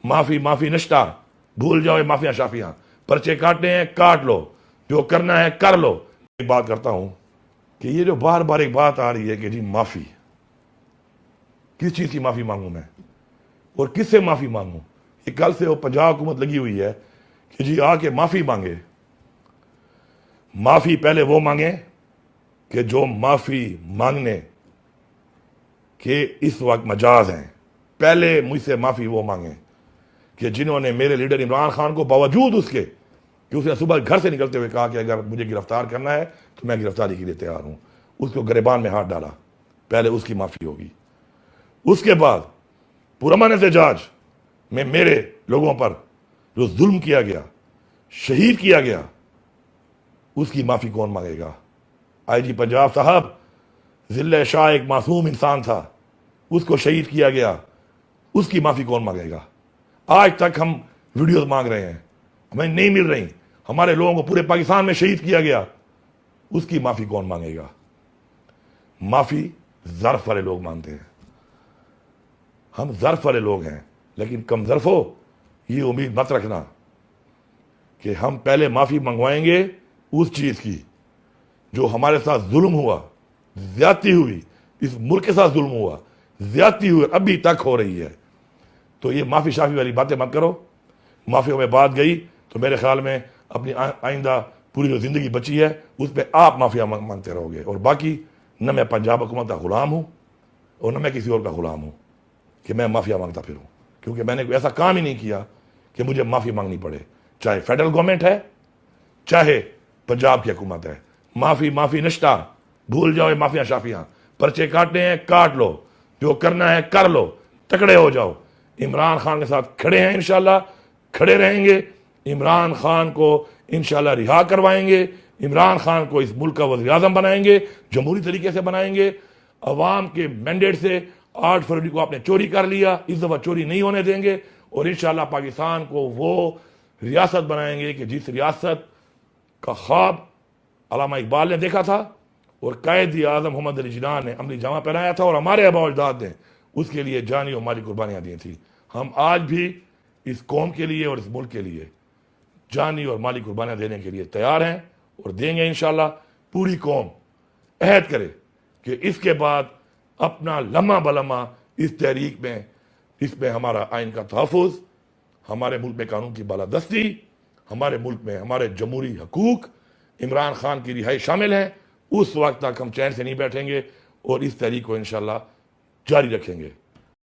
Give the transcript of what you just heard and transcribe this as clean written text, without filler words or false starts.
माफी माफी नश्ता, भूल जाओ ये माफिया शाफियां, पर्चे काटने हैं काट लो, जो करना है कर लो। एक बात करता हूं कि ये जो बार बार एक बात आ रही है कि जी माफी, किस चीज की माफी मांगू मैं और किससे माफी मांगू? ये कल से वो पंजाब हुकूमत लगी हुई है कि जी आके माफी मांगे। माफी पहले वो मांगे कि जो माफी मांगने के इस वक्त मजाज हैं। पहले मुझसे माफी वो मांगे कि जिन्होंने मेरे लीडर इमरान खान को, बावजूद उसके कि उसने सुबह घर से निकलते हुए कहा कि अगर मुझे गिरफ्तार करना है तो मैं गिरफ्तारी के लिए तैयार हूं, उसको गिरबान में हाथ डाला, पहले उसकी माफी होगी। उसके बाद पुरअमन एहतजाज में मेरे लोगों पर जो जुल्म किया गया, शहीद किया गया, उसकी माफी कौन मांगेगा? आईजी पंजाब साहब, जिले शाह एक मासूम इंसान था, उसको शहीद किया गया, उसकी माफी कौन मांगेगा? आज तक हम वीडियोस मांग रहे हैं, हमें नहीं मिल रही। हमारे लोगों को पूरे पाकिस्तान में शहीद किया गया, उसकी माफी कौन मांगेगा? माफी ज़र्फ वाले लोग मांगते हैं। हम ज़र्फ वाले लोग हैं, लेकिन कम ज़र्फो ये उम्मीद मत रखना कि हम पहले माफी मंगवाएंगे उस चीज की जो हमारे साथ जुल्म हुआ, ज्यादती हुई, इस मुल्क के साथ जुल्म हुआ, ज्यादती हुई, अभी तक हो रही है। तो ये माफी शाफी वाली बातें मत करो। माफियों में बात गई तो मेरे ख्याल में अपनी आइंदा पूरी जो जिंदगी बची है उस पर आप माफिया मांगते रहोगे। और बाकी न मैं पंजाब हुकूमत का गुलाम हूं और न मैं किसी और का गुलाम हूं कि मैं माफिया मांगता फिरूं, क्योंकि मैंने कोई ऐसा काम ही नहीं किया कि मुझे माफी मांगनी पड़े, चाहे फेडरल गवर्नमेंट है चाहे पंजाब की हुकूमत है। माफी माफी नश्ता, भूल जाओ ये माफिया शाफियां, पर्चे काटने हैं काट लो, जो करना है कर लो, तकड़े हो जाओ। इमरान खान के साथ खड़े हैं, इंशाल्लाह खड़े रहेंगे। इमरान खान को इंशाल्लाह रिहा करवाएंगे। इमरान खान को इस मुल्क का वज़ीर आज़म बनाएंगे, जमहूरी तरीके से बनाएंगे। अवाम के मैंडेट से 8 फरवरी को आपने चोरी कर लिया, इस दफा चोरी नहीं होने देंगे और इंशाल्लाह पाकिस्तान को वो रियासत बनाएंगे कि जिस रियासत का ख्वाब अल्लामा इकबाल ने देखा था और कायद आज़म मोहम्मद अली जिन्ना ने अमली जामा पहनाया था और हमारे आबा अजदाद ने उसके लिए जानी और माली कुर्बानियां दी थी। हम आज भी इस कौम के लिए और इस मुल्क के लिए जानी और माली कुर्बानियां देने के लिए तैयार हैं और देंगे इंशाल्लाह। पूरी कौम अहद करे कि इसके बाद अपना लम्हा बलम्हा इस तहरीक में, इसमें हमारा आइन का तहफ़्फ़ुज़, हमारे मुल्क में कानून की बालादस्ती, हमारे मुल्क में हमारे जमहूरी हकूक, इमरान खान की रिहाई शामिल है। उस वक्त तक हम चैन से नहीं बैठेंगे और इस तहरीक को इंशाल्लाह जारी रखेंगे।